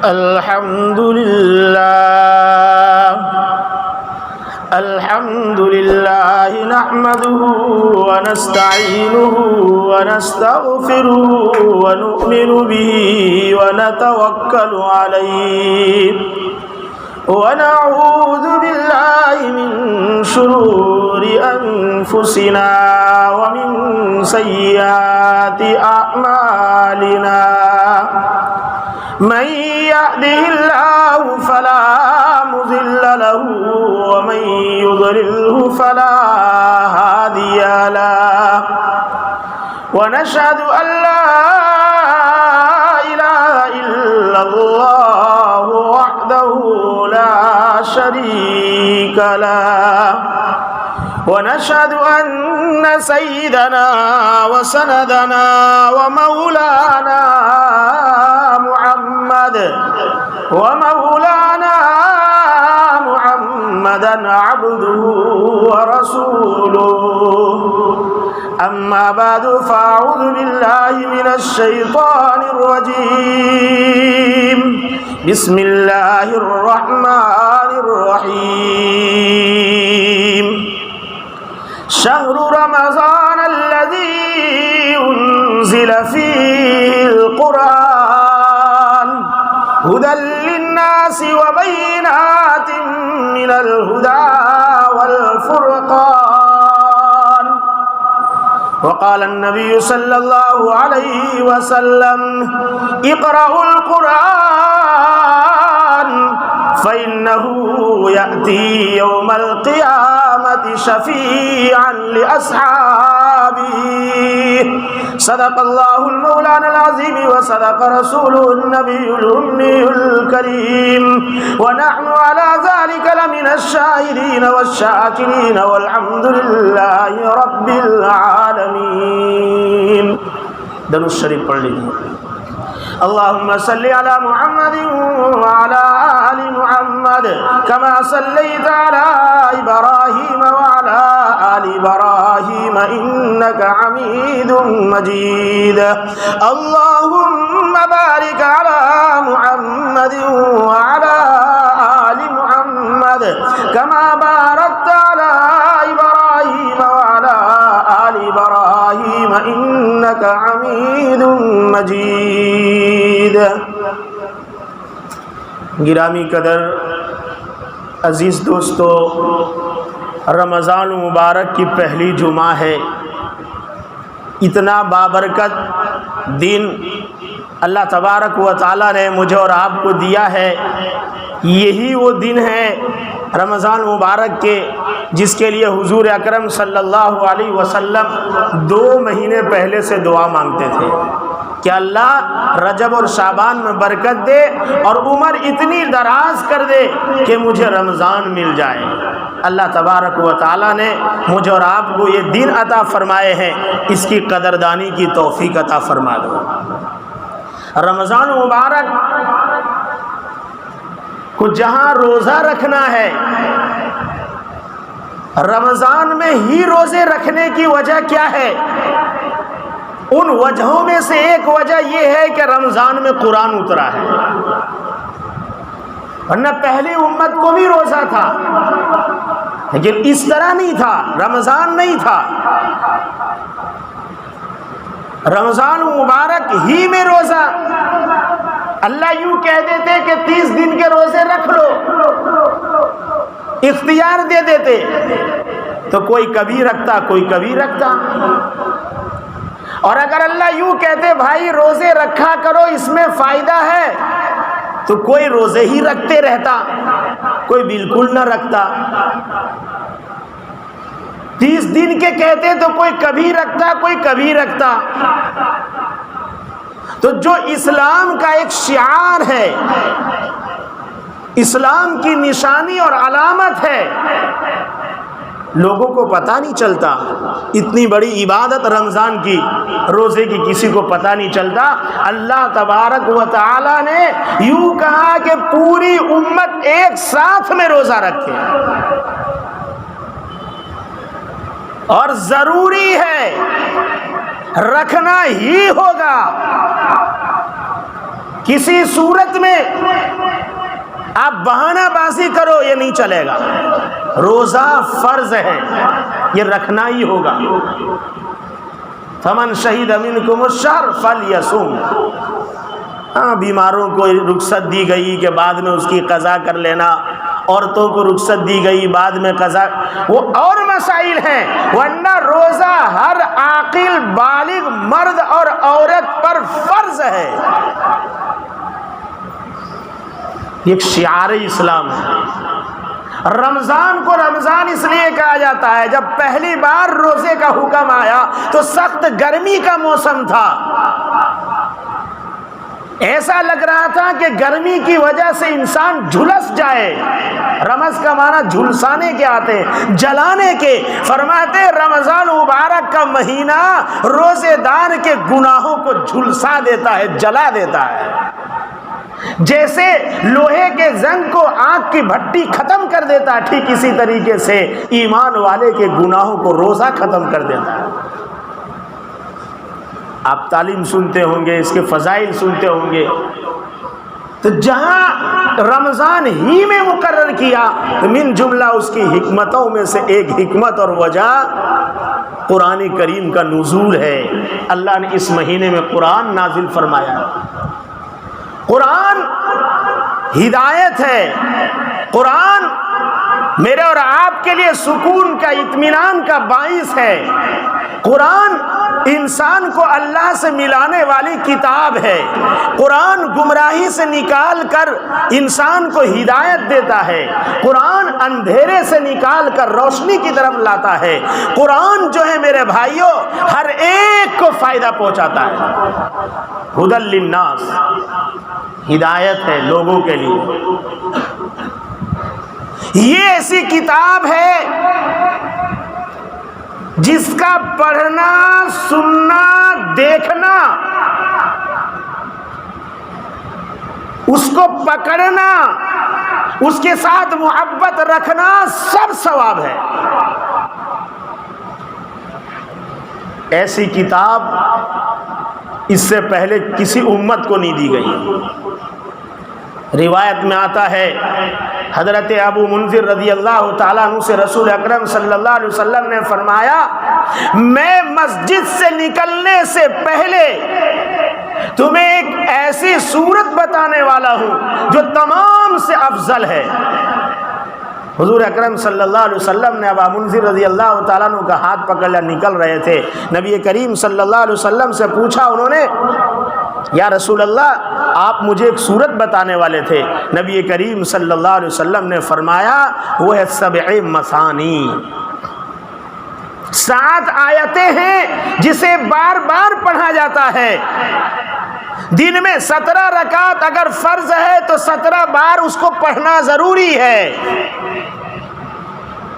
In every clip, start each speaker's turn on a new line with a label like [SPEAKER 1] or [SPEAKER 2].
[SPEAKER 1] الحمد لله نحمده ونستعينه ونستغفره ونؤمن به ونتوكل عليه ونعوذ بالله من شرور أنفسنا ومن سيئات أعمالنا من يهده الله فلا مضل له ومن يضلله فلا هادي له ونشهد أن لا إله إلا الله وحده لا شريك له ونشهد أن سيدنا وسندنا ومولانا محمدا عبده ورسوله أما بعد فأعوذ بالله من الشيطان الرجيم بسم الله الرحمن الرحيم شهر رمضان الذي أنزل فيه القرآن هدى للناس وبينات من الهدى والفرقان وقال النبي صلى الله عليه وسلم اقرأوا القرآن فإنه يأتي يوم القيامة شفيعا لأصحابه صدق الله المولانا العظيم وصدق رسوله النبي الأمي الكريم ونحن على ذلك لمن الشاهدين والشاكرين والحمد لله رب العالمين. درود شریف پڑھ لیجیے. اللهم صل على محمد وعلى آل محمد كما صليت على إبراهيم وعلى آل إبراهيم إنك حميد مجيد. اللهم بارك على محمد وعلى آل محمد كما باركت على إبراهيم وعلى آل إبراهيم إنك حميد مجيد. گرامی قدر عزیز دوستو، رمضان مبارک کی پہلی جمعہ ہے. اتنا بابرکت دن اللہ تبارک و تعالیٰ نے مجھے اور آپ کو دیا ہے. یہی وہ دن ہے رمضان مبارک کے جس کے لیے حضور اکرم صلی اللہ علیہ وسلم 2 مہینے پہلے سے دعا مانگتے تھے کہ اللہ رجب اور شعبان میں برکت دے اور عمر اتنی دراز کر دے کہ مجھے رمضان مل جائے. اللہ تبارک و تعالیٰ نے مجھے اور آپ کو یہ دن عطا فرمائے ہیں، اس کی قدردانی کی توفیق عطا فرما دو. رمضان مبارک کو جہاں روزہ رکھنا ہے، رمضان میں ہی روزے رکھنے کی وجہ کیا ہے؟ ان وجہوں میں سے ایک وجہ یہ ہے کہ رمضان میں قرآن اترا ہے. ورنہ پہلی امت کو بھی روزہ تھا لیکن اس طرح نہیں تھا، رمضان نہیں تھا. رمضان مبارک ہی میں روزہ اللہ یوں کہہ دیتے کہ 30 دن کے روزے رکھ لو، اختیار دے دیتے تو کوئی کبھی رکھتا کوئی کبھی رکھتا. اور اگر اللہ یوں کہتے بھائی روزے رکھا کرو اس میں فائدہ ہے تو کوئی روزے ہی رکھتے رہتا، کوئی بالکل نہ رکھتا. 30 دن کے کہتے تو کوئی کبھی رکھتا کوئی کبھی رکھتا. تو جو اسلام کا ایک شعار ہے، اسلام کی نشانی اور علامت ہے، لوگوں کو پتہ نہیں چلتا. اتنی بڑی عبادت رمضان کی، روزے کی کسی کو پتہ نہیں چلتا. اللہ تبارک و تعالی نے یوں کہا کہ پوری امت ایک ساتھ میں روزہ رکھے، اور ضروری ہے، رکھنا ہی ہوگا. کسی صورت میں آپ بہانہ بازی کرو یہ نہیں چلے گا. روزہ فرض ہے، یہ رکھنا ہی ہوگا. فمن شہید منکم الشہر فلیصم. ہاں بیماروں کو رخصت دی گئی کہ بعد میں اس کی قضا کر لینا، عورتوں کو رخصت دی گئی بعد میں قضا، وہ اور مسائل ہیں، ورنہ روزہ ہر عاقل بالغ مرد اور عورت پر فرض ہے. ایک شعار اسلام ہے. رمضان کو رمضان اس لیے کہا جاتا ہے، جب پہلی بار روزے کا حکم آیا تو سخت گرمی کا موسم تھا. ایسا لگ رہا تھا کہ گرمی کی وجہ سے انسان جھلس جائے. رمض کا معنی جھلسانے کے آتے ہیں، جلانے کے. فرماتے رمضان مبارک کا مہینہ روزے دار کے گناہوں کو جھلسا دیتا ہے، جلا دیتا ہے. جیسے لوہے کے زنگ کو آگ کی بھٹی ختم کر دیتا ہے، ٹھیک اسی طریقے سے ایمان والے کے گناہوں کو روزہ ختم کر دیتا ہے. آپ تعلیم سنتے ہوں گے، اس کے فضائل سنتے ہوں گے. تو جہاں رمضان ہی میں مقرر کیا تو من جملہ اس کی حکمتوں میں سے ایک حکمت اور وجہ قرآن کریم کا نزول ہے. اللہ نے اس مہینے میں قرآن نازل فرمایا. قرآن ہدایت ہے. قرآن میرے اور آپ کے لیے سکون کا، اطمینان کا باعث ہے. قرآن انسان کو اللہ سے ملانے والی کتاب ہے. قرآن گمراہی سے نکال کر انسان کو ہدایت دیتا ہے. قرآن اندھیرے سے نکال کر روشنی کی طرف لاتا ہے. قرآن جو ہے میرے بھائیوں ہر ایک کو فائدہ پہنچاتا ہے. ہدی للناس، ہدایت ہے لوگوں کے لیے. یہ ایسی کتاب ہے جس کا پڑھنا، سننا، دیکھنا، اس کو پکڑنا، اس کے ساتھ محبت رکھنا سب ثواب ہے. ایسی کتاب اس سے پہلے کسی امت کو نہیں دی گئی. روایت میں آتا ہے حضرت ابو منذر رضی اللہ تعالیٰ عنہ سے رسول اکرم صلی اللہ علیہ وسلم نے فرمایا، میں مسجد سے نکلنے سے پہلے تمہیں ایک ایسی صورت بتانے والا ہوں جو تمام سے افضل ہے. حضور اکرم صلی اللہ علیہ وسلم نے ابو منذر رضی اللہ تعالیٰ عنہ کا ہاتھ پکڑ لیا، نکل رہے تھے. نبی کریم صلی اللہ علیہ وسلم سے پوچھا انہوں نے، یا رسول اللہ آپ مجھے ایک صورت بتانے والے تھے. نبی کریم صلی اللہ علیہ وسلم نے فرمایا وہ ہے سبع مثانی. 7 آیتیں ہیں جسے بار بار پڑھا جاتا ہے. دن میں 17 رکعت اگر فرض ہے تو 17 بار اس کو پڑھنا ضروری ہے.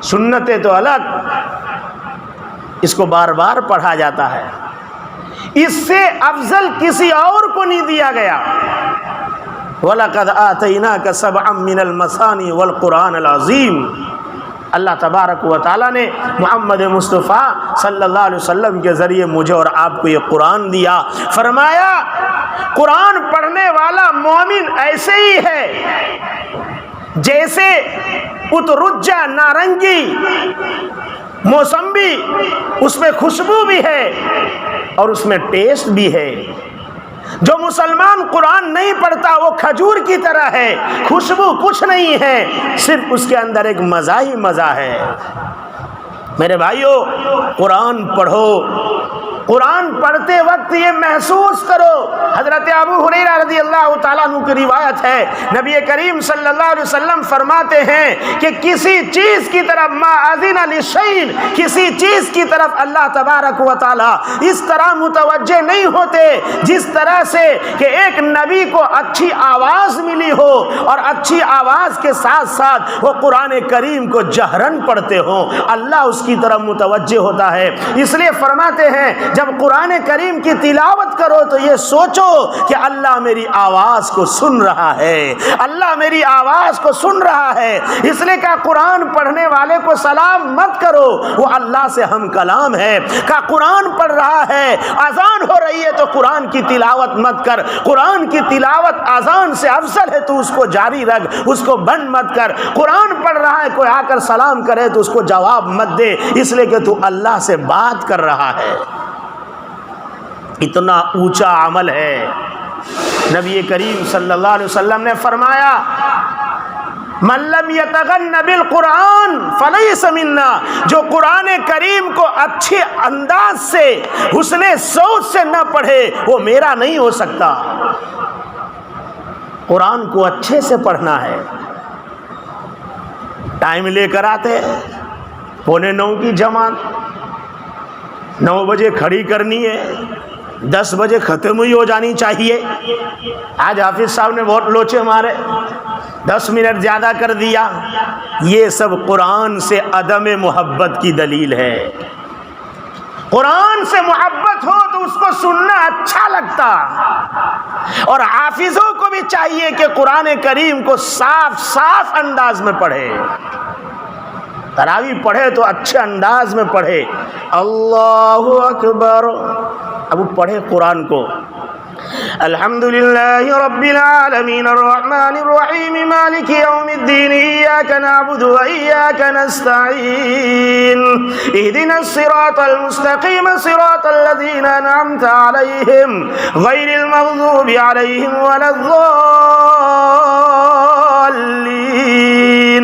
[SPEAKER 1] سنتیں تو الگ، اس کو بار بار پڑھا جاتا ہے. اس سے افضل کسی اور کو نہیں دیا گیا. وَلَقَدْ آتَيْنَاكَ سَبْعًا مِّنَ الْمَثَانِي وَالْقُرْآنِ الْعَظِيمِ. اللہ تبارک و تعالیٰ نے محمد مصطفیٰ صلی اللہ علیہ وسلم کے ذریعے مجھے اور آپ کو یہ قرآن دیا. فرمایا قرآن پڑھنے والا مومن ایسے ہی ہے جیسے اترجہ نارنگی موسمبی، اس میں خوشبو بھی ہے اور اس میں ٹیسٹ بھی ہے. جو مسلمان قرآن نہیں پڑھتا وہ کھجور کی طرح ہے، خوشبو کچھ نہیں ہے، صرف اس کے اندر ایک مزہ ہی مزہ ہے. میرے بھائیو قرآن پڑھو. قرآن پڑھتے وقت یہ محسوس کرو. حضرت ابو ہریرہ رضی اللہ تعالیٰ عنہ کی روایت ہے، نبی کریم صلی اللہ علیہ وسلم فرماتے ہیں کہ کسی چیز کی طرف ما اذن لشیء، کسی چیز کی طرف اللہ تبارک و تعالیٰ اس طرح متوجہ نہیں ہوتے جس طرح سے کہ ایک نبی کو اچھی آواز ملی ہو اور اچھی آواز کے ساتھ ساتھ وہ قرآن کریم کو جہرن پڑھتے ہوں. اللہ اس کی طرف متوجہ ہوتا ہے۔ اس لیے فرماتے ہیں جب قرآن کریم کی تلاوت کرو تو یہ سوچو کہ اللہ میری آواز کو سن رہا ہے، اللہ میری آواز کو سن رہا ہے۔ اس لیے کہ قرآن پڑھنے والے کو سلام مت کرو، وہ اللہ سے ہم کلام ہے۔ کہ قرآن پڑھ رہا ہے، اذان ہو رہی ہے تو قرآن کی تلاوت مت کر، قرآن کی تلاوت اذان سے افضل ہے، تو اس کو جاری رکھ، اس کو بند مت کر۔ قرآن پڑھ رہا ہے، کوئی آ کر سلام کرے تو اس کو جواب مت دے، اس لیے کہ تو اللہ سے بات کر رہا ہے۔ اتنا اونچا عمل ہے۔ نبی کریم صلی اللہ علیہ وسلم نے فرمایا من لم یتغن بالقرآن فلیس منا، جو قرآن کریم کو اچھے انداز سے، حسن صوت سے نہ پڑھے وہ میرا نہیں ہو سکتا۔ قرآن کو اچھے سے پڑھنا ہے، ٹائم لے کر آتے، 8:45 کی جماعت 9 بجے کھڑی کرنی ہے، 10 بجے ختم ہی ہو جانی چاہیے۔ آج حافظ صاحب نے بہت لوچے مارے، 10 منٹ زیادہ کر دیا۔ یہ سب قرآن سے عدم محبت کی دلیل ہے۔ قرآن سے محبت ہو تو اس کو سننا اچھا لگتا، اور حافظوں کو بھی چاہیے کہ قرآن کریم کو صاف صاف انداز میں پڑھے۔ تراویح پڑھے تو اچھے انداز میں پڑھے، اللہ اکبر، اب وہ پڑھے قرآن کو۔ الحمدللہ رب العالمین الرحمن الرحیم مالک یوم الدین ایاک نعبد و ایاک نستعین اہدنا الصراط المستقیم صراط الذین انعمت علیہم غیر المغضوب علیہم ولا الضالین۔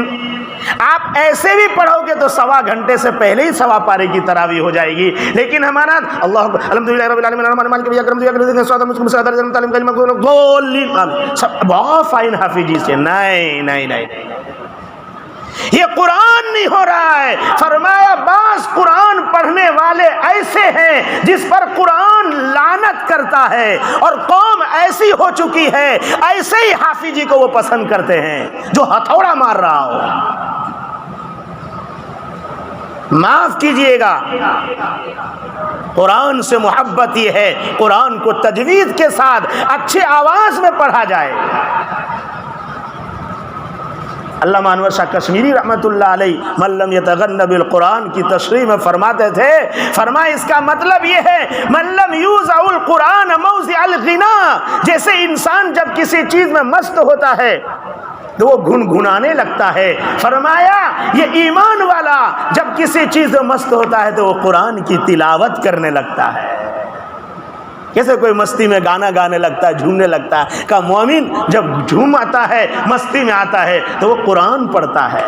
[SPEAKER 1] آپ ایسے بھی پڑھو گے تو 1.25 گھنٹے سے پہلے ہی 1.25 پارے کی تراویح ہو جائے گی، لیکن ہمارا اللہ الحمدللہ رب العالمین الرحمن مالک بہت فائن حافظی سے نہیں، یہ قرآن نہیں ہو رہا ہے۔ فرمایا بعض قرآن پڑھنے والے ایسے ہیں جس پر قرآن لعنت کرتا ہے، اور قوم ایسی ہو چکی ہے ایسے ہی حافظی کو وہ پسند کرتے ہیں جو ہتھوڑا مار رہا ہو۔ معاف کیجئے گا، قرآن سے محبت یہ ہے قرآن کو تجوید کے ساتھ اچھے آواز میں پڑھا جائے۔ علامہ انور شاہ کشمیری رحمۃ اللہ علیہ من لم یتغن بالقرآن کی تشریح میں فرماتے تھے، فرمایا اس کا مطلب یہ ہے من لم یوضع القرآن موضع الغنا، جیسے انسان جب کسی چیز میں مست ہوتا ہے تو وہ گنگنانے لگتا ہے۔ فرمایا یہ ایمان والا جب کسی چیز میں مست ہوتا ہے تو وہ قرآن کی تلاوت کرنے لگتا ہے۔ کیسے کوئی مستی میں گانا گانے لگتا ہے، جھومنے لگتا ہے، کہ مومن جب جھوم آتا ہے، مستی میں آتا ہے تو وہ قرآن پڑھتا ہے۔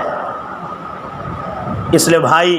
[SPEAKER 1] اس لیے بھائی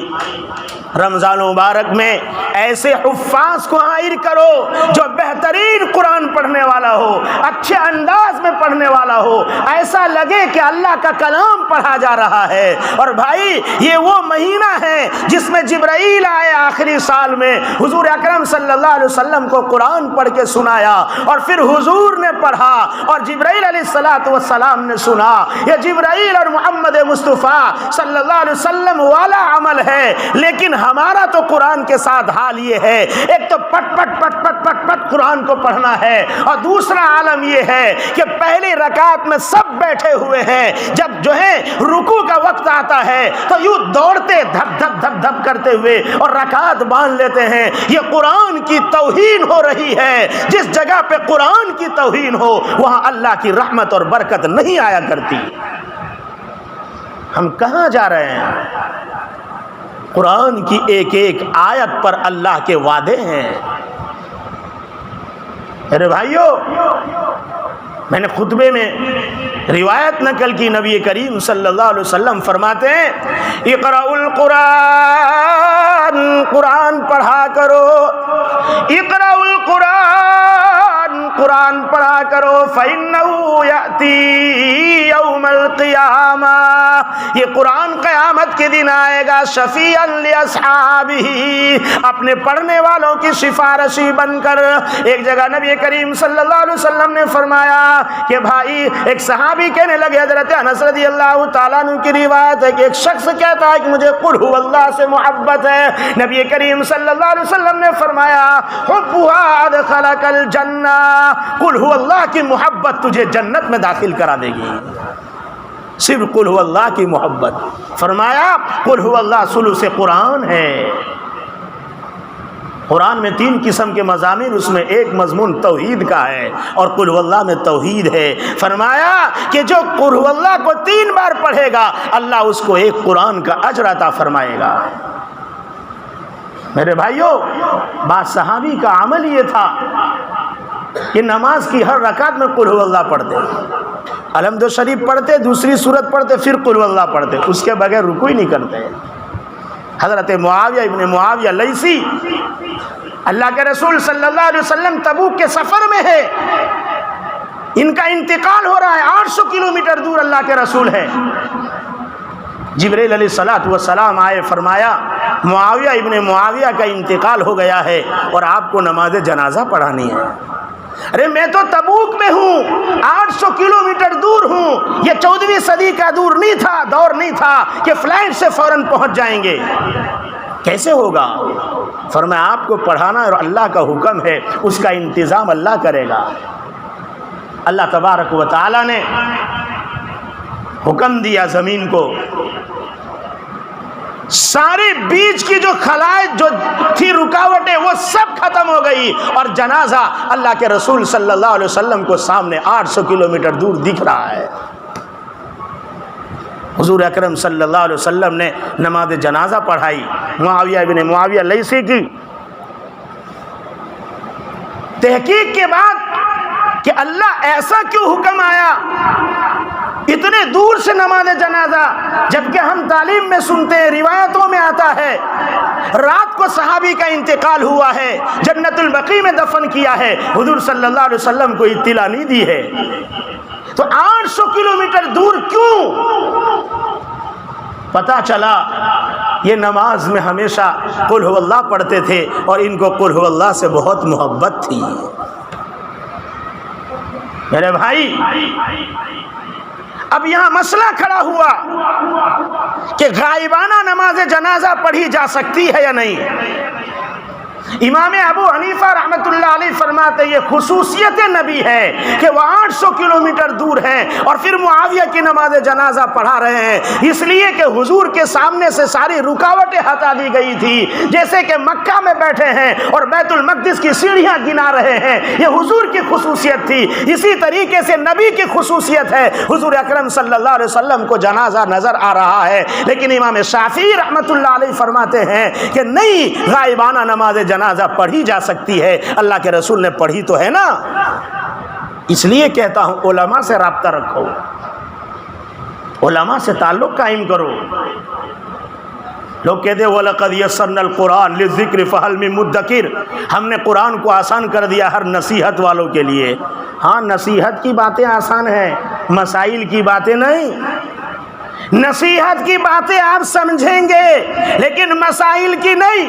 [SPEAKER 1] رمضان مبارک میں ایسے حفاظ کو حاضر کرو جو بہترین قرآن پڑھنے والا ہو، اچھے انداز میں پڑھنے والا ہو، ایسا لگے کہ اللہ کا کلام پڑھا جا رہا ہے۔ اور بھائی یہ وہ مہینہ ہے جس میں جبرائیل آئے آخری سال میں، حضور اکرم صلی اللہ علیہ وسلم کو قرآن پڑھ کے سنایا، اور پھر حضور نے پڑھا اور جبرائیل علیہ الصلوۃ والسلام نے سنا۔ یہ جبرائیل اور محمد مصطفیٰ صلی اللہ علیہ وسلم والا عمل ہے، لیکن ہمارا تو قرآن کے ساتھ حال یہ ہے، ایک تو پٹ پٹ پٹ پٹ پٹ پٹ قرآن کو پڑھنا ہے، اور دوسرا عالم یہ ہے کہ پہلی رکعت میں سب بیٹھے ہوئے ہیں، جب جو ہے رکوع کا وقت آتا ہے تو یوں دوڑتے دھپ دھپ دھپ دھپ کرتے ہوئے اور رکعت باندھ لیتے ہیں۔ یہ قرآن کی توہین ہو رہی ہے۔ جس جگہ پہ قرآن کی توہین ہو وہاں اللہ کی رحمت اور برکت نہیں آیا کرتی۔ ہم کہاں جا رہے ہیں؟ قرآن کی ایک ایک آیت پر اللہ کے وعدے ہیں۔ میرے بھائیو، میں نے خطبے میں روایت نقل کی، نبی کریم صلی اللہ علیہ وسلم فرماتے ہیں اقرأوا القرآن، قرآن پڑھا کرو، اقرأوا القرآن، قرآن پڑھا کرو فَإِنَّهُ يَأْتِي يَوْمَ الْقِيَامَةِ، یہ قرآن قیامت کے دن آئے گا شفیعاً لِأَصْحَابِهِ، اپنے پڑھنے والوں کی سفارشی بن کر۔ ایک جگہ نبی کریم صلی اللہ علیہ وسلم نے فرمایا کہ بھائی، ایک صحابی کہنے لگے، حضرت انس رضی اللہ تعالیٰ عنہ کی روایت ہے کہ ایک شخص کہتا ہے کہ مجھے قل هو اللہ سے محبت ہے۔ نبی کریم صلی اللہ علیہ وسلم نے فرمایا حبها ادخلک الجنہ، قل هو اللہ کی محبت تجھے جنت میں داخل کرا دے گی، صرف قل هو اللہ کی محبت۔ فرمایا قل هو اللہ ثلث قرآن ہے۔ قرآن میں 3 قسم کے مضامین، اس میں ایک مضمون توحید کا ہے اور قل هو اللہ میں توحید ہے۔ فرمایا کہ جو قل هو اللہ کو 3 بار پڑھے گا اللہ اس کو ایک قرآن کا اجر عطا فرمائے گا۔ میرے بھائیوں، بعض صحابی کا عمل یہ تھا کہ نماز کی ہر رکعت میں قل هو اللہ پڑھتے، الحمد شریف پڑھتے، دوسری سورت پڑھتے، پھر قل هو اللہ پڑھتے، اس کے بغیر رکوع ہی نہیں کرتے۔ حضرت معاویہ ابن معاویہ لیثی، اللہ کے رسول صلی اللہ علیہ وسلم تبوک کے سفر میں ہے، ان کا انتقال ہو رہا ہے، 800 کلومیٹر دور اللہ کے رسول ہے۔ جبریل علیہ الصلوۃ والسلام آئے، فرمایا معاویہ ابن معاویہ کا انتقال ہو گیا ہے اور آپ کو نماز جنازہ پڑھانی ہے۔ ارے میں تو تبوک میں ہوں، 800 کلومیٹر دور ہوں، یہ 14ویں صدی کا دور نہیں تھا کہ فلائٹ سے فوراً پہنچ جائیں گے، کیسے ہوگا؟ فرمایا آپ کو پڑھانا اور اللہ کا حکم ہے، اس کا انتظام اللہ کرے گا۔ اللہ تبارک و تعالی نے حکم دیا زمین کو، سارے بیچ کی جو خلائق جو تھی رکاوٹیں وہ سب ختم ہو گئی اور جنازہ اللہ کے رسول صلی اللہ علیہ وسلم کو سامنے 800 کلومیٹر دور دکھ رہا ہے۔ حضور اکرم صلی اللہ علیہ وسلم نے نماز جنازہ پڑھائی معاویہ ابن معاویہ لیثی کی۔ تحقیق کے بعد کہ اللہ ایسا کیوں حکم آیا اتنے دور سے نماز جنازہ، جبکہ ہم تعلیم میں سنتے ہیں، روایتوں میں آتا ہے رات کو صحابی کا انتقال ہوا ہے، جنت البقیع میں دفن کیا ہے، حضور صلی اللہ علیہ وسلم کو اطلاع نہیں دی ہے، تو 800 کلومیٹر دور کیوں؟ پتہ چلا یہ نماز میں ہمیشہ قل هو اللہ پڑھتے تھے اور ان کو قل هو اللہ سے بہت محبت تھی۔ میرے بھائی، اب یہاں مسئلہ کھڑا ہوا کہ غائبانہ نماز جنازہ پڑھی جا سکتی ہے یا نہیں۔ امام ابو حنیفہ رحمۃ اللہ علیہ فرماتے یہ خصوصیت نبی ہے کہ وہ 800 کلومیٹر دور ہیں اور پھر معاویہ کی نماز جنازہ پڑھا رہے ہیں، اس لیے کہ حضور کے سامنے سے ساری رکاوٹیں ہٹا دی گئی تھی، جیسے کہ مکہ میں بیٹھے ہیں اور بیت المقدس کی سیڑھیاں گنا رہے ہیں، یہ حضور کی خصوصیت تھی۔ اسی طریقے سے نبی کی خصوصیت ہے، حضور اکرم صلی اللہ علیہ وسلم کو جنازہ نظر آ رہا ہے، لیکن امام شافعی رحمۃ اللہ علیہ فرماتے ہیں کہ نہیں، غائبانہ نماز جنازہ پڑھی جا سکتی ہے، اللہ کے رسول نے پڑھی تو ہے نا۔ اس لیے کہتا ہوں علماء سے رابطہ رکھو، علماء سے تعلق قائم کرو۔ لوگ کہتے ہیں وَلَقَدْ يَسَّرْنَا الْقُرْآنَ لِلذِّكْرِ فَهَلْ مِن مُدَّكِرٍ، ہم نے قرآن کو آسان کر دیا ہر نصیحت والوں کے لیے۔ ہاں، نصیحت کی باتیں آسان ہیں، مسائل کی باتیں نہیں۔ نصیحت کی باتیں آپ سمجھیں گے لیکن مسائل کی نہیں۔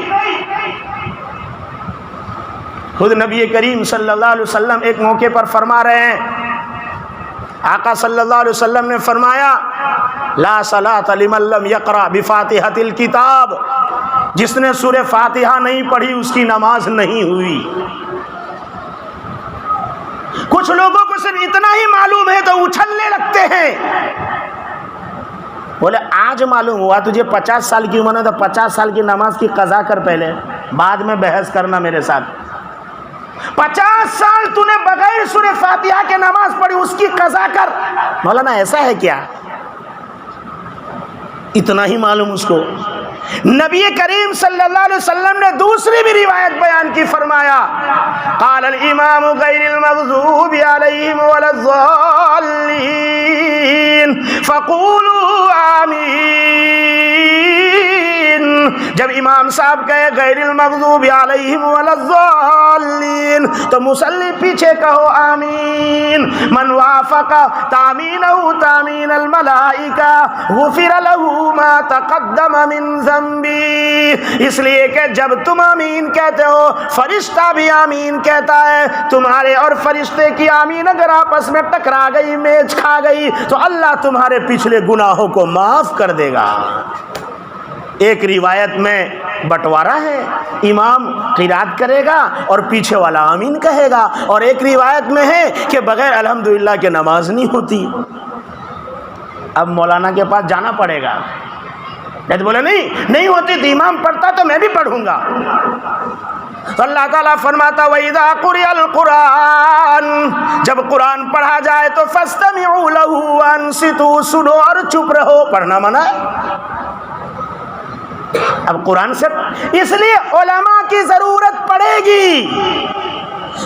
[SPEAKER 1] خود نبی کریم صلی اللہ علیہ وسلم ایک موقع پر فرما رہے ہیں، آقا صلی اللہ علیہ وسلم نے فرمایا لا صلاۃ لمن لم یقرأ بفاتحۃ الکتاب، جس نے سورہ فاتحہ نہیں پڑھی اس کی نماز نہیں ہوئی۔ کچھ لوگوں کو صرف اتنا ہی معلوم ہے تو اچھلنے لگتے ہیں، بولے آج معلوم ہوا تجھے 50 سال کی عمر ہے تو 50 سال کی نماز کی قضا کر، پہلے بعد میں بحث کرنا میرے ساتھ۔ 50 سال تو نے بغیر سورہ فاتحہ کے نماز پڑھی، اس کی قضا کر۔ مولانا ایسا ہے کیا؟ اتنا ہی معلوم اس کو۔ نبی کریم صلی اللہ علیہ وسلم نے دوسری بھی روایت بیان کی، فرمایا قال الامام غیر المغضوب علیہم ولا الضالین فقولوا آمین۔ جب امام صاحب کہے غیر المغضوب علیہم ولا الضالین تو مصلی پیچھے کہو آمین. من وافق تامینہ تامین الملائکہ غفر له ما تقدم من ذنبی. اس لیے کہ جب تم آمین کہتے ہو فرشتہ بھی آمین کہتا ہے. تمہارے اور فرشتے کی آمین اگر آپس میں ٹکرا گئی, میچ کھا گئی, تو اللہ تمہارے پچھلے گناہوں کو معاف کر دے گا. ایک روایت میں بٹوارا ہے, امام قرات کرے گا اور پیچھے والا آمین کہے گا, اور ایک روایت میں ہے کہ بغیر الحمدللہ کے نماز نہیں ہوتی. اب مولانا کے پاس جانا پڑے گا. نہیں تو بولے نہیں ہوتی تو امام پڑھتا تو میں بھی پڑھوں گا. تو اللہ تعالیٰ فرماتا وَإِذَا قُرِئَ الْقُرْآنُ, جب قرآن پڑھا جائے تو فَاسْتَمِعُوا لَهُ وَأَنصِتُوا, سنو اور چپ رہو. پڑھنا منع ہے. اب قرآن سے اس لیے علماء کی ضرورت پڑے گی.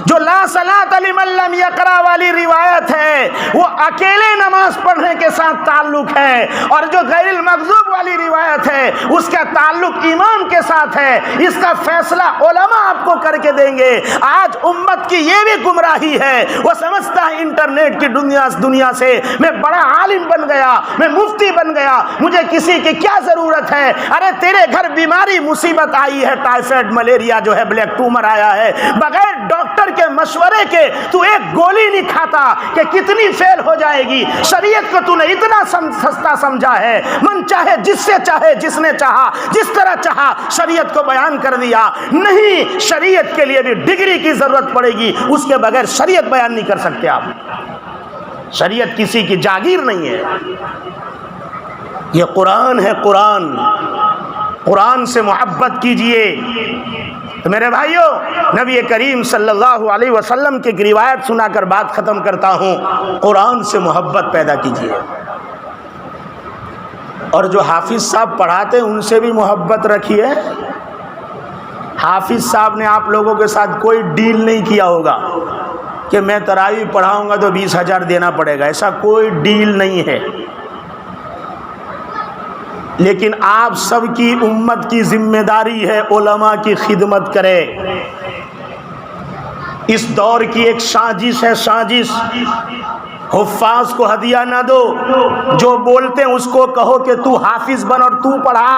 [SPEAKER 1] جو لا صلاۃ لمن لم یقرأ والی روایت ہے وہ اکیلے نماز پڑھنے کے ساتھ تعلق ہے, اور جو غیر المغضوب والی روایت ہے اس کا تعلق امام کے ساتھ ہے. اس کا فیصلہ علماء آپ کو کر کے دیں گے. آج امت کی یہ بھی گمراہی ہے, وہ سمجھتا ہے انٹرنیٹ کی دنیا سے میں بڑا عالم بن گیا, میں مفتی بن گیا, مجھے کسی کی کیا ضرورت ہے. ارے تیرے گھر بیماری مصیبت آئی ہے, ٹائیفائڈ ملیریا جو ہے بلیک ٹیومر آیا ہے, بغیر ڈاکٹر کے مشورے کے تو ایک گولی نہیں کھاتا کہ کتنی فیل ہو جائے گی. شریعت کو تو نے اتنا سستا سمجھا ہے, من چاہے جس سے چاہے, جس نے چاہا جس طرح چاہا شریعت کو بیان کر دیا. نہیں, شریعت کے لیے بھی ڈگری کی ضرورت پڑے گی, اس کے بغیر شریعت بیان نہیں کر سکتے آپ. شریعت کسی کی جاگیر نہیں ہے, یہ قرآن ہے. قرآن سے محبت کیجئے. تو میرے بھائیوں, نبی کریم صلی اللہ علیہ وسلم کی روایت سنا کر بات ختم کرتا ہوں. قرآن سے محبت پیدا کیجیے, اور جو حافظ صاحب پڑھاتے ہیں ان سے بھی محبت رکھیے. حافظ صاحب نے آپ لوگوں کے ساتھ کوئی ڈیل نہیں کیا ہوگا کہ میں تراویح پڑھاؤں گا تو 20,000 دینا پڑے گا, ایسا کوئی ڈیل نہیں ہے. لیکن آپ سب کی امت کی ذمہ داری ہے علماء کی خدمت کرے. اس دور کی ایک سازش ہے, سازش. حفاظ کو ہدیہ نہ دو, جو بولتے ہیں اس کو کہو کہ تو حافظ بن اور تو پڑھا.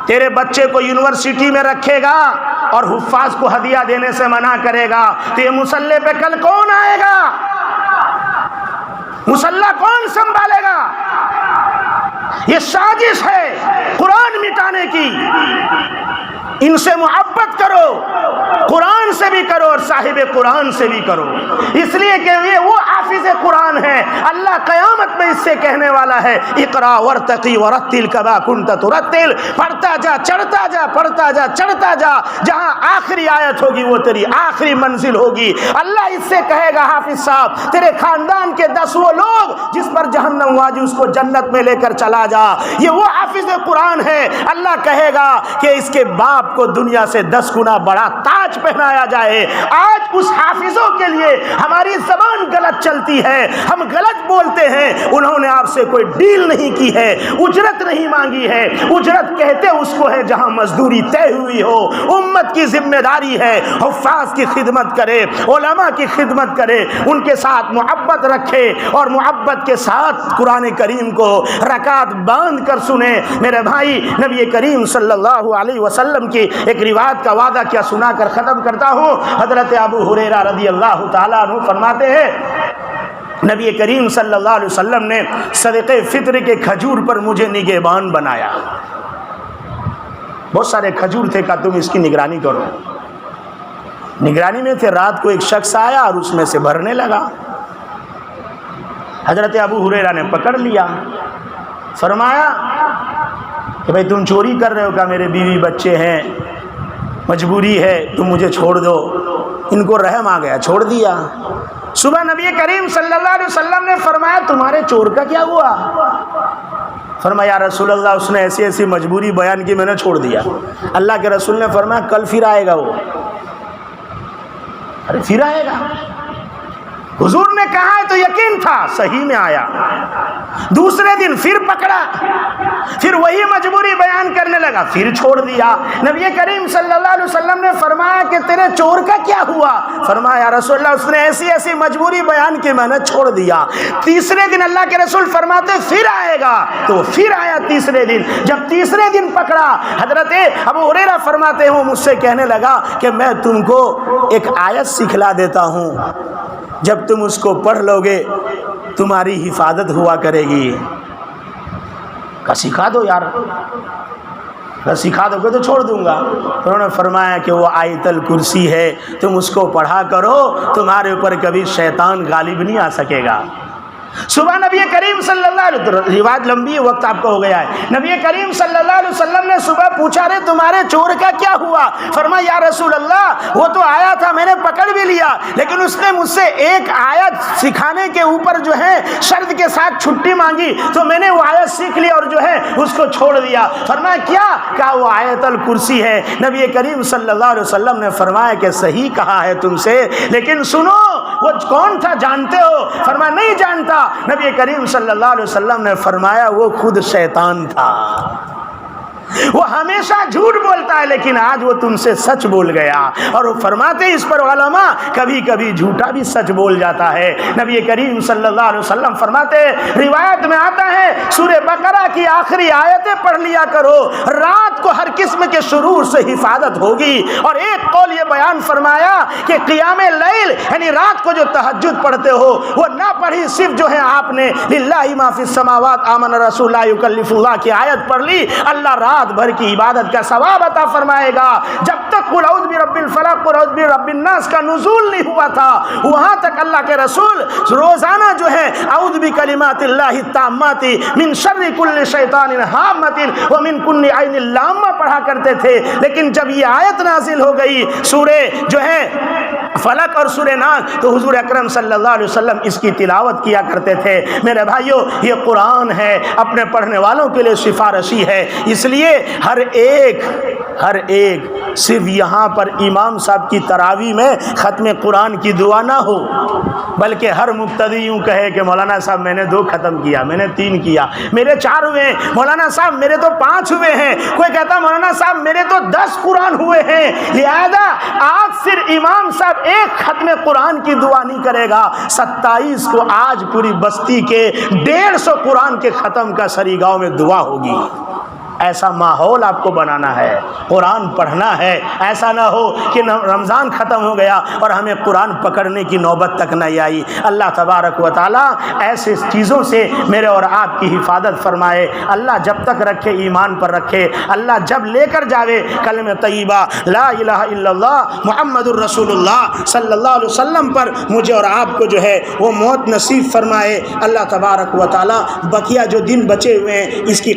[SPEAKER 1] تیرے بچے کو یونیورسٹی میں رکھے گا اور حفاظ کو ہدیہ دینے سے منع کرے گا, تو یہ مصلی پہ کل کون آئے گا؟ مصلی کون سنبھالے گا؟ یہ سازش ہے قرآن مٹانے کی. ان سے محبت کرو, قرآن سے بھی کرو اور صاحب قرآن سے بھی کرو, اس لیے کہ یہ وہ حافظ قرآن ہے. اللہ قیامت میں اس سے کہنے والا ہے اقرا ورتقی ورتل کما کنت ترتل, پڑھتا جا چڑھتا جا, پڑھتا جا چڑھتا جا, جہاں آخری آیت ہوگی وہ تیری آخری منزل ہوگی. اللہ اس سے کہے گا حافظ صاحب تیرے خاندان کے 10 وہ لوگ جس پر جہنم واجب اس کو جنت میں لے کر چلا جا. یہ وہ حافظ قرآن ہے. اللہ کہے گا کہ اس کے باپ کو دنیا سے 10 گنا بڑا تاج پہنایا جائے. آج اس حافظوں کے لیے ہماری زبان غلط چلتی ہے, ہم غلط بولتے ہیں. انہوں نے آپ سے کوئی ڈیل نہیں کی ہے, اجرت نہیں مانگی ہے. اجرت کہتے اس کو ہے جہاں مزدوری طے ہوئی ہو. امت کی ذمہ داری ہے حفاظ کی خدمت کرے, علماء کی خدمت کرے, ان کے ساتھ محبت رکھے اور محبت کے ساتھ قرآن کریم کو رکعت باندھ کر سنے. میرے بھائی, نبی کریم صلی اللہ علیہ وسلم کی ایک روایت کا وعدہ کیا سنا کر ختم کرتا ہوں. حضرت ابو ہریرہ رضی اللہ تعالیٰ عنہ فرماتے ہیں نبی کریم صلی اللہ علیہ وسلم نے صدقہ فطر کے کھجور پر مجھے نگہبان بنایا. بہت سارے کھجور تھے, کہا تم اس کی نگرانی کرو. نگرانی میں تھے. رات کو ایک شخص آیا اور اس میں سے بھرنے لگا. حضرت ابو ہریرہ نے پکڑ لیا, فرمایا کہ بھائی تم چوری کر رہے ہو, کہ میرے بیوی بچے ہیں, مجبوری ہے, تم مجھے چھوڑ دو. ان کو رحم آ گیا, چھوڑ دیا. صبح نبی کریم صلی اللہ علیہ وسلم نے فرمایا تمہارے چور کا کیا ہوا؟ فرمایا یا رسول اللہ اس نے ایسی ایسی مجبوری بیان کی, میں نے چھوڑ دیا. اللہ کے رسول نے فرمایا کل پھر آئے گا وہ. ارے پھر آئے گا. حضور نے کہا ہے تو یقین تھا، صحیح میں آیا۔ دوسرے دن پھر پکڑا، پھر وہی مجبوری بیان کرنے لگا، پھر چھوڑ دیا۔ نبی کریم صلی اللہ علیہ وسلم نے فرمایا کہ تیرے چور کا کیا ہوا؟ فرمایا یا رسول اللہ اس نے ایسی ایسی مجبوری بیان کی، میں نے چھوڑ دیا۔ تیسرے دن اللہ کے رسول فرماتے پھر آئے گا، تو پھر آیا تیسرے دن۔ جب تیسرے دن پکڑا، حضرت ابو ہریرہ فرماتے ہیں مجھ سے کہنے لگا کہ میں تم کو ایک آیت سکھلا دیتا ہوں، جب تم اس کو پڑھ لو گے تمہاری حفاظت ہوا کرے گی۔ کہا سکھا دو یار، سکھا دو گے تو چھوڑ دوں گا۔ انہوں نے فرمایا کہ وہ آیت الکرسی ہے، تم اس کو پڑھا کرو، تمہارے اوپر کبھی شیطان غالب نہیں آ سکے گا۔ صبح نبی کریم صلی اللہ علیہ وسلم، روایت لمبی ہے، وقت آپ کا ہو گیا ہے، نبی کریم صلی اللہ علیہ وسلم نے صبح پوچھا رے تمہارے چور کا کیا ہوا؟ فرمایا یا رسول اللہ وہ تو آیا تھا، میں نے پکڑ بھی لیا، لیکن اس نے مجھ سے ایک آیت سکھانے کے اوپر جو ہے شرط کے ساتھ چھٹی مانگی، تو میں نے وہ آیت سیکھ لی اور جو ہے اس کو چھوڑ دیا۔ فرمایا کیا؟ کہا وہ آیت الکرسی ہے۔ نبی کریم صلی اللہ علیہ وسلم نے فرمایا کہ صحیح کہا ہے تم سے، لیکن سنو وہ کون تھا جانتے ہو؟ فرمایا نہیں جانتا۔ نبی کریم صلی اللہ علیہ وسلم نے فرمایا وہ خود شیطان تھا، وہ ہمیشہ جھوٹ بولتا ہے لیکن آج وہ تم سے سچ بول گیا۔ اور وہ فرماتے اس پر علماء کبھی کبھی جھوٹا بھی سچ بول جاتا ہے۔ نبی کریم صلی اللہ علیہ وسلم فرماتے روایت میں آتا ہے سورہ بقرہ کی آخری آیتیں پڑھ لیا کرو، رات کو ہر قسم کے شرور سے حفاظت ہوگی۔ اور ایک قول یہ بیان فرمایا کہ قیام لیل یعنی رات کو جو تہجد پڑھتے ہو وہ نہ پڑھی، صرف جو ہے آپ نے للہ ما فی السماوات آمن رسول لا یکلف اللہ کی آیت پڑھ لی، اللہ رات بھر کی عبادت کا ثواب عطا فرمائے گا۔ جب تک قل اعوذ برب الفلق قل اعوذ برب الناس کا نزول نہیں ہوا تھا، وہاں تک اللہ کے رسول روزانہ جو ہے اعوذ بکلمات اللہ التامات من شر کل شیطان ہامۃ ومن کل عین لامہ پڑھا کرتے تھے۔ لیکن جب یہ آیت نازل ہو گئی سورہ جو ہے فلق اور سورہ ناس، تو حضور اکرم صلی اللہ علیہ وسلم اس کی تلاوت کیا کرتے تھے۔ میرے بھائیو یہ قرآن ہے، اپنے پڑھنے والوں کے لیے سفارشی ہے، اس لیے ہر ایک صرف یہاں پر امام صاحب کی تراویح میں ختم قرآن کی دعا نہ ہو، بلکہ ہر مقتدی یوں کہے کہ مولانا صاحب میں نے 2 ختم کیا، میں نے 3 کیا، میرے 4 ہوئے ہیں، مولانا صاحب میرے تو 5 ہوئے ہیں، کوئی کہتا مولانا صاحب میرے تو 10 قرآن ہوئے ہیں۔ لہذا آج صرف امام صاحب ایک ختم قرآن کی دعا نہیں کرے گا، 27 کو آج پوری بستی کے 150 قرآن کے ختم کا سری گاؤں میں دعا ہوگی۔ ایسا ماحول آپ کو بنانا ہے، قرآن پڑھنا ہے، ایسا نہ ہو کہ رمضان ختم ہو گیا اور ہمیں قرآن پکڑنے کی نوبت تک نہیں آئی۔ اللہ تبارک و تعالیٰ ایسے چیزوں سے میرے اور آپ کی حفاظت فرمائے۔ اللہ جب تک رکھے ایمان پر رکھے، اللہ جب لے کر جاوے کلمہ طیبہ لا الہ الا اللہ محمد الرسول اللہ صلی اللہ علیہ وسلم پر مجھے اور آپ کو جو ہے وہ موت نصیب فرمائے۔ اللہ تبارک و تعالیٰ بقیہ جو دن بچے ہوئے ہیں اس کی